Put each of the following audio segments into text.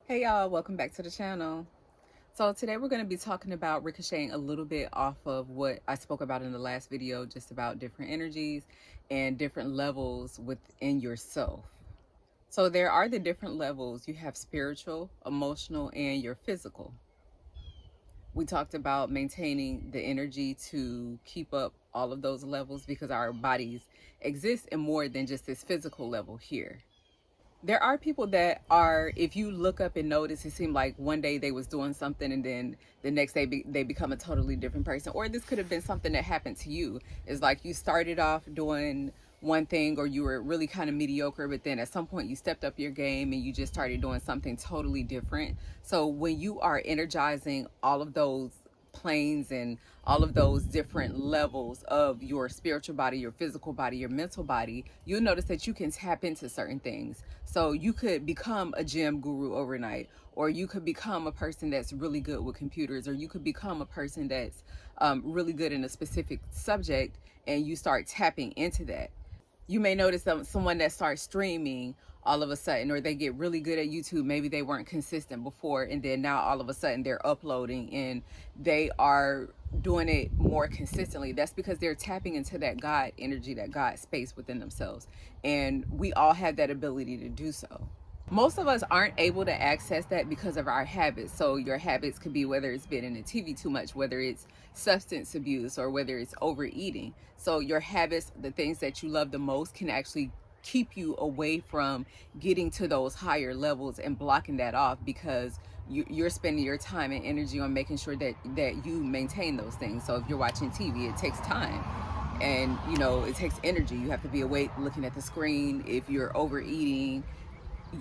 Hey y'all, welcome back to the channel. So today we're going to be talking about ricocheting a little bit off of what I spoke about in the last video, just about different energies and different levels within yourself. So there are the different levels. You have spiritual, emotional, and your physical. We talked about maintaining the energy to keep up all of those levels because our bodies exist in more than just this physical level here. There are people that are, if you look up and notice, it seemed like one day they was doing something and then the next day they become a totally different person. Or this could have been something that happened to you. It's like you started off doing one thing, or you were really kind of mediocre, but then at some point you stepped up your game and you just started doing something totally different. So when you are energizing all of those planes and all of those different levels of your spiritual body, your physical body, your mental body, you'll notice that you can tap into certain things. So you could become a gym guru overnight, or you could become a person that's really good with computers, or you could become a person that's really good in a specific subject, and you start tapping into that. You may notice someone that starts streaming all of a sudden, or they get really good at YouTube. Maybe they weren't consistent before, and then now all of a sudden they're uploading and they are doing it more consistently. That's because they're tapping into that God energy, that God space within themselves. And we all have that ability to do so. Most of us aren't able to access that because of our habits. So your habits could be whether it's been in the TV too much, whether it's substance abuse, or whether it's overeating. So your habits, the things that you love the most, can actually keep you away from getting to those higher levels and blocking that off, because you're spending your time and energy on making sure that you maintain those things. So if you're watching TV, it takes time, and it takes energy. You have to be awake looking at the screen. If you're overeating,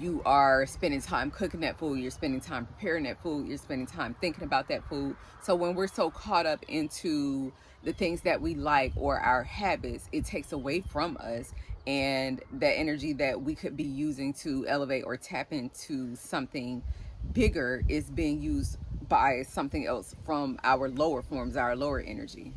you are spending time cooking that food, you're spending time preparing that food, you're spending time thinking about that food. So when we're so caught up into the things that we like or our habits, it takes away from us, and that energy that we could be using to elevate or tap into something bigger is being used by something else from our lower forms, our lower energy.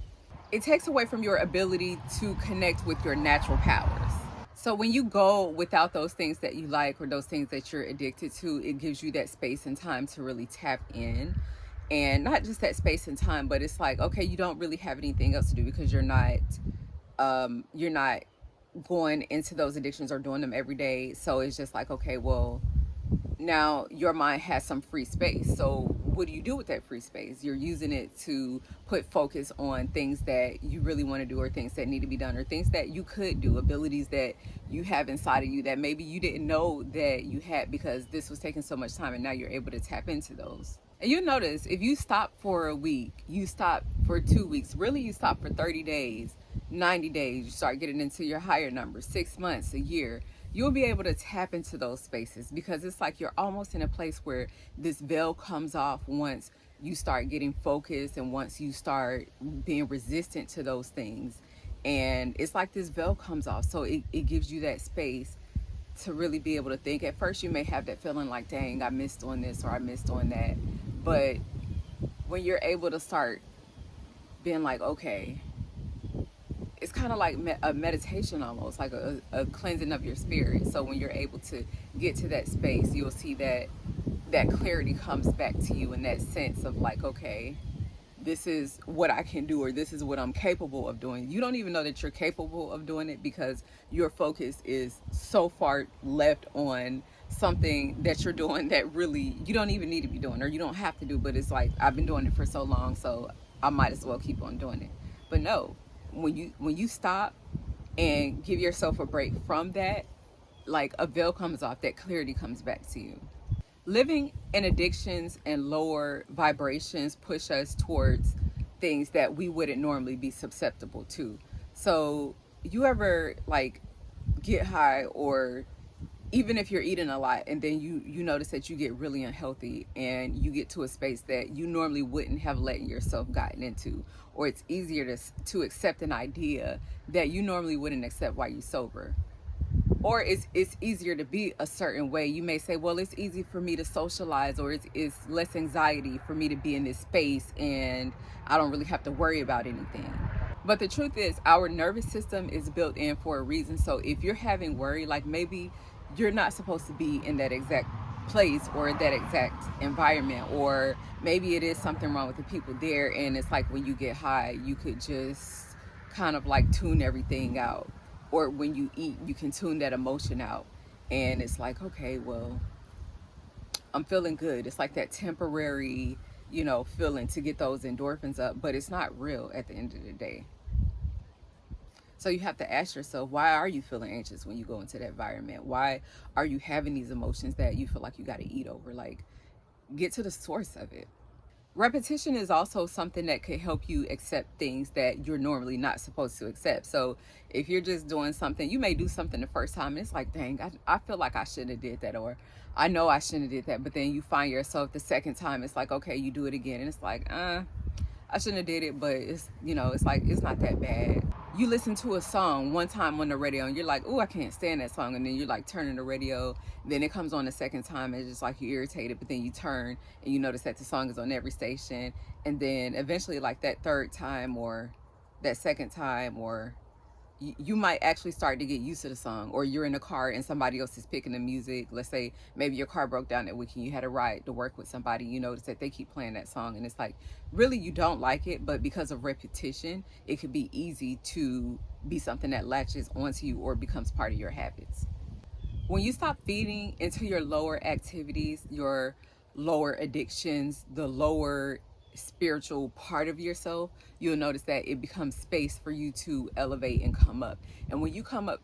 It takes away from your ability to connect with your natural powers. So when you go without those things that you like or those things that you're addicted to, it gives you that space and time to really tap in. And not just that space and time, but it's like, okay, you don't really have anything else to do because you're not going into those addictions or doing them every day. So it's just like, okay, well, now your mind has some free space. So what do you do with that free space? You're using it to put focus on things that you really want to do, or things that need to be done, or things that you could do, abilities that you have inside of you that maybe you didn't know that you had, because this was taking so much time, and now you're able to tap into those. And you notice, if you stop for a week, you stop for 2 weeks, really you stop for 30 days, 90 days, you start getting into your higher numbers, 6 months, a year, you'll be able to tap into those spaces, because it's like you're almost in a place where this veil comes off once you start getting focused, and once you start being resistant to those things. And it's like this veil comes off, so it gives you that space to really be able to think. At first you may have that feeling like, dang, I missed doing this or I missed doing that, but when you're able to start being like, okay, it's kind of like a meditation, almost like a cleansing of your spirit. So when you're able to get to that space, you'll see that clarity comes back to you, in that sense of like, okay, this is what I can do, or this is what I'm capable of doing. You don't even know that you're capable of doing it, because your focus is so far left on something that you're doing that really you don't even need to be doing, or you don't have to do, but it's like, I've been doing it for so long, so I might as well keep on doing it. But no, when you stop and give yourself a break from that, like a veil comes off, that clarity comes back to you. Living in addictions and lower vibrations push us towards things that we wouldn't normally be susceptible to. So you ever like get high, or even if you're eating a lot, and then you notice that you get really unhealthy, and you get to a space that you normally wouldn't have let yourself gotten into, or it's easier to accept an idea that you normally wouldn't accept while you're sober, or it's easier to be a certain way. You may say, well, it's easy for me to socialize, or it's less anxiety for me to be in this space, and I don't really have to worry about anything. But the truth is, our nervous system is built in for a reason. So if you're having worry, like maybe you're not supposed to be in that exact place or that exact environment, or maybe it is something wrong with the people there, and it's like when you get high you could just kind of like tune everything out, or when you eat you can tune that emotion out, and it's like, okay, well, I'm feeling good. It's like that temporary, feeling to get those endorphins up, but it's not real at the end of the day. So you have to ask yourself, why are you feeling anxious when you go into that environment? Why are you having these emotions that you feel like you got to eat over? Like, get to the source of it. Repetition is also something that could help you accept things that you're normally not supposed to accept. So if you're just doing something, you may do something the first time and it's like, dang, I feel like I shouldn't have did that, or I know I shouldn't have did that. But then you find yourself the second time, it's like, okay, you do it again and it's like, I shouldn't have did it, but it's like, it's not that bad. You listen to a song one time on the radio and you're like, oh, I can't stand that song. And then you're like turning the radio. Then it comes on the second time and it's just like you're irritated. But then you turn and you notice that the song is on every station. And then eventually, like that third time or that second time, or you might actually start to get used to the song, or you're in a car and somebody else is picking the music. Let's say maybe your car broke down that weekend, you had a ride to work with somebody, you notice that they keep playing that song and it's like, really, you don't like it, but because of repetition it could be easy to be something that latches onto you or becomes part of your habits. When you stop feeding into your lower activities, your lower addictions, the lower spiritual part of yourself, you'll notice that it becomes space for you to elevate and come up. And when you come up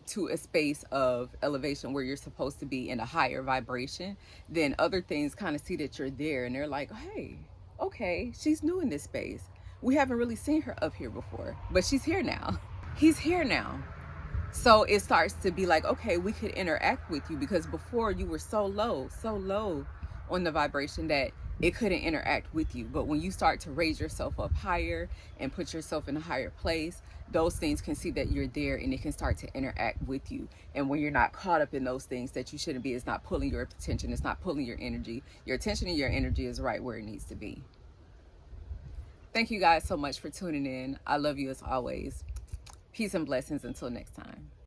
to a space of elevation where you're supposed to be in a higher vibration, then other things kind of see that you're there and they're like, hey, okay, she's new in this space. We haven't really seen her up here before, but she's here now. He's here now. So it starts to be like, okay, we could interact with you, because before you were so low on the vibration that it couldn't interact with you. But when you start to raise yourself up higher and put yourself in a higher place, those things can see that you're there and it can start to interact with you. And when you're not caught up in those things that you shouldn't be, it's not pulling your attention, it's not pulling your energy. Your attention and your energy is right where it needs to be. Thank you guys so much for tuning in. I love you as always. Peace and blessings until next time.